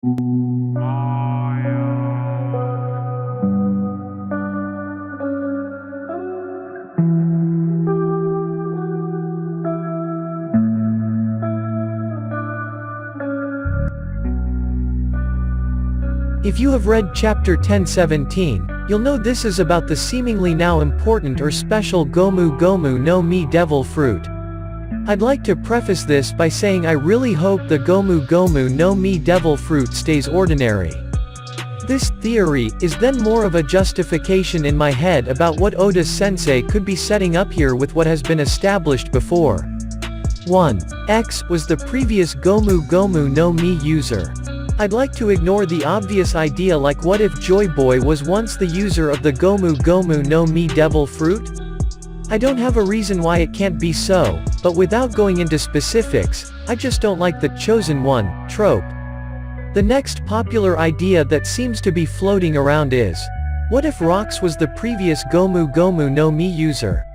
If you have read chapter 1017, you'll know this is about the seemingly now important or special Gomu Gomu no Mi devil fruit. I'd like to preface this by saying I really hope the Gomu Gomu no Mi devil fruit stays ordinary. This theory is then more of a justification in my head about what Oda-sensei could be setting up here with what has been established before. 1. X was the previous Gomu Gomu no Mi user. I'd like to ignore the obvious idea like what if Joy Boy was once the user of the Gomu Gomu no Mi devil fruit? I don't have a reason why it can't be so, but without going into specifics, I just don't like the chosen one trope. The next popular idea that seems to be floating around is, what if Rox was the previous Gomu Gomu no Mi user?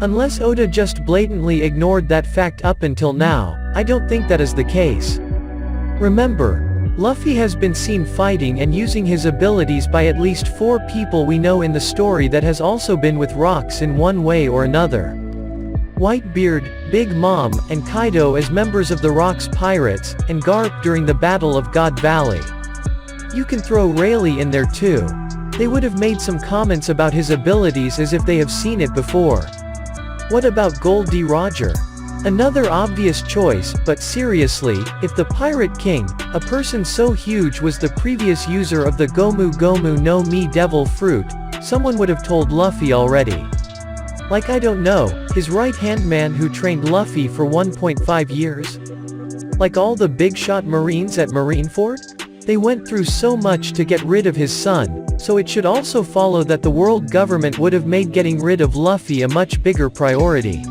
Unless Oda just blatantly ignored that fact up until now, I don't think that is the case. Remember, Luffy has been seen fighting and using his abilities by at least 4 people we know in the story that has also been with Rox in one way or another. Whitebeard, Big Mom, and Kaido as members of the Rox Pirates, and Garp during the Battle of God Valley. You can throw Rayleigh in there too. They would have made some comments about his abilities as if they have seen it before. What about Gold D. Roger? Another obvious choice, but seriously, if the Pirate King, a person so huge was the previous user of the Gomu Gomu no Mi devil fruit, someone would have told Luffy already. Like I don't know, his right-hand man who trained Luffy for 1.5 years? Like all the big shot Marines at Marineford? They went through so much to get rid of his son, so it should also follow that the world government would have made getting rid of Luffy a much bigger priority.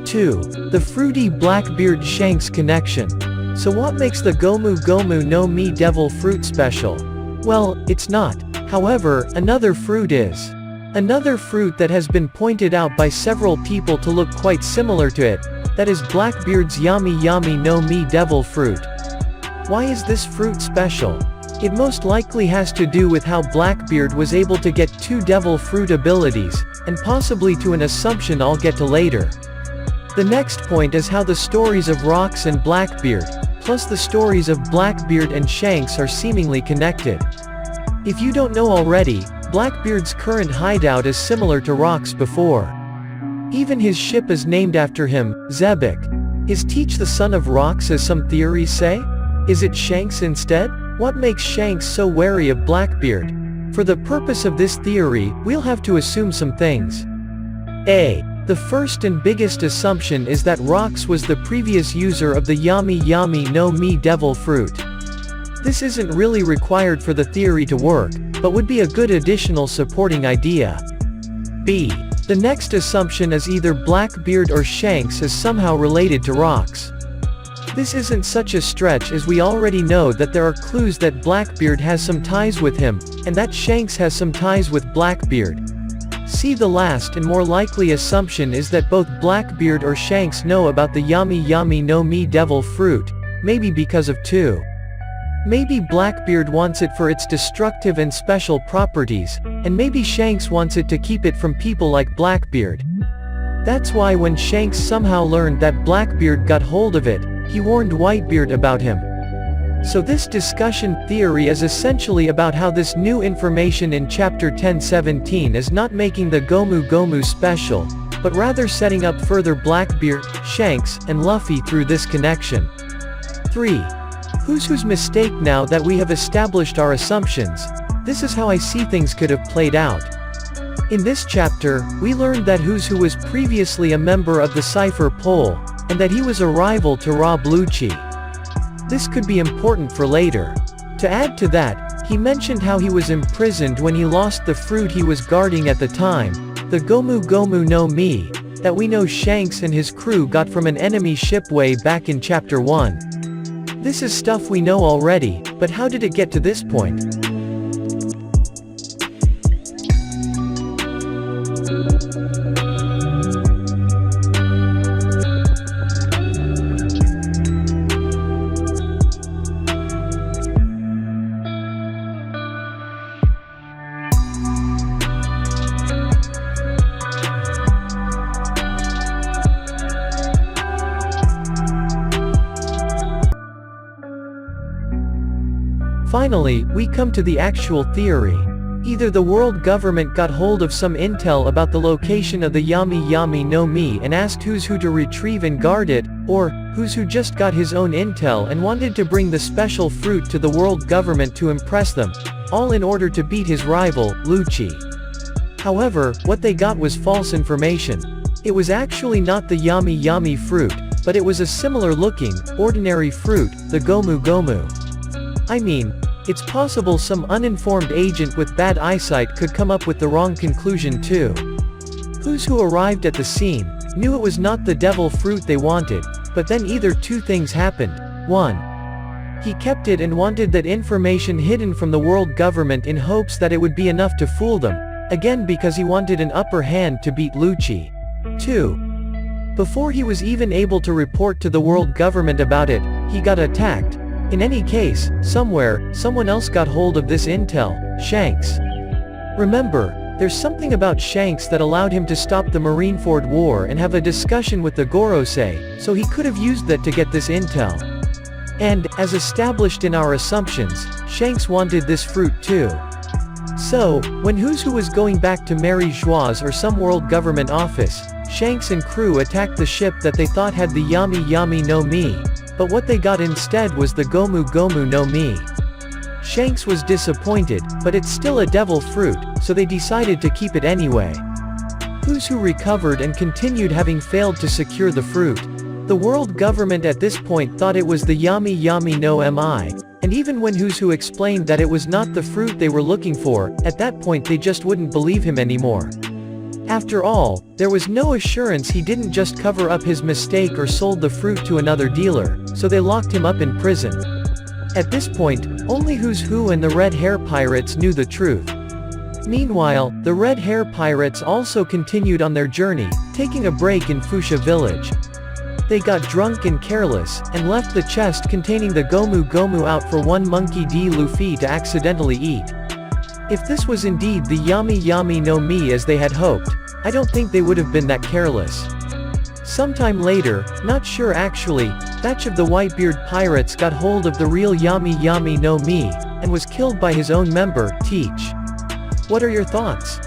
2. The fruity Blackbeard Shanks connection. So what makes the Gomu Gomu no Mi devil fruit special? Well, it's not. However, another fruit is. Another fruit that has been pointed out by several people to look quite similar to it, that is Blackbeard's Yami Yami no Mi devil fruit. Why is this fruit special? It most likely has to do with how Blackbeard was able to get 2 devil fruit abilities, and possibly to an assumption I'll get to later. The next point is how the stories of Rox and Blackbeard, plus the stories of Blackbeard and Shanks are seemingly connected. If you don't know already, Blackbeard's current hideout is similar to Rox before. Even his ship is named after him, Zebek. Is Teach the son of Rox as some theories say? Is it Shanks instead? What makes Shanks so wary of Blackbeard? For the purpose of this theory, we'll have to assume some things. A. The first and biggest assumption is that Rox was the previous user of the Yami Yami no Mi devil fruit. This isn't really required for the theory to work, but would be a good additional supporting idea. B. The next assumption is either Blackbeard or Shanks is somehow related to Rox. This isn't such a stretch as we already know that there are clues that Blackbeard has some ties with him, and that Shanks has some ties with Blackbeard. See, the last and more likely assumption is that both Blackbeard or Shanks know about the Yami Yami no Mi devil fruit, maybe because of 2. Maybe Blackbeard wants it for its destructive and special properties, and maybe Shanks wants it to keep it from people like Blackbeard. That's why when Shanks somehow learned that Blackbeard got hold of it, he warned Whitebeard about him. So this discussion theory is essentially about how this new information in chapter 1017 is not making the Gomu Gomu special, but rather setting up further Blackbeard, Shanks, and Luffy through this connection. 3. Who's mistake? Now that we have established our assumptions, this is how I see things could have played out. In this chapter, we learned that Who was previously a member of the Cypher Pole, and that he was a rival to Rob Lucci. This could be important for later. To add to that, he mentioned how he was imprisoned when he lost the fruit he was guarding at the time, the Gomu Gomu no Mi, that we know Shanks and his crew got from an enemy ship way back in chapter 1. This is stuff we know already, but how did it get to this point? Finally, we come to the actual theory. Either the world government got hold of some intel about the location of the Yami Yami no Mi and asked who's who to retrieve and guard it, or who's who just got his own intel and wanted to bring the special fruit to the world government to impress them, all in order to beat his rival, Lucci. However, what they got was false information. It was actually not the Yami Yami fruit, but it was a similar looking, ordinary fruit, the Gomu Gomu. I mean, it's possible some uninformed agent with bad eyesight could come up with the wrong conclusion too. Who's who arrived at the scene, knew it was not the devil fruit they wanted, but then either two things happened. 1. He kept it and wanted that information hidden from the world government in hopes that it would be enough to fool them, again because he wanted an upper hand to beat Lucci. 2. Before he was even able to report to the world government about it, he got attacked. In any case, somewhere, someone else got hold of this intel, Shanks. Remember, there's something about Shanks that allowed him to stop the Marineford War and have a discussion with the Gorosei, so he could have used that to get this intel. And, as established in our assumptions, Shanks wanted this fruit too. So, when Who's Who was going back to Mary Joie's or some world government office, Shanks and crew attacked the ship that they thought had the Yami Yami no Mi. But what they got instead was the Gomu Gomu no Mi. Shanks was disappointed, but it's still a devil fruit, so they decided to keep it anyway. Who's Who recovered and continued having failed to secure the fruit. The world government at this point thought it was the Yami Yami no Mi, and even when Who's Who explained that it was not the fruit they were looking for, at that point they just wouldn't believe him anymore. After all, there was no assurance he didn't just cover up his mistake or sold the fruit to another dealer, so they locked him up in prison. At this point, only Who's Who and the Red Hair Pirates knew the truth. Meanwhile, the Red Hair Pirates also continued on their journey, taking a break in Fuchsia Village. They got drunk and careless, and left the chest containing the Gomu Gomu out for one Monkey D. Luffy to accidentally eat. If this was indeed the Yami Yami no Mi as they had hoped, I don't think they would have been that careless. Sometime later, not sure actually, batch of the Whitebeard pirates got hold of the real Yami Yami no Mi, and was killed by his own member, Teach. What are your thoughts?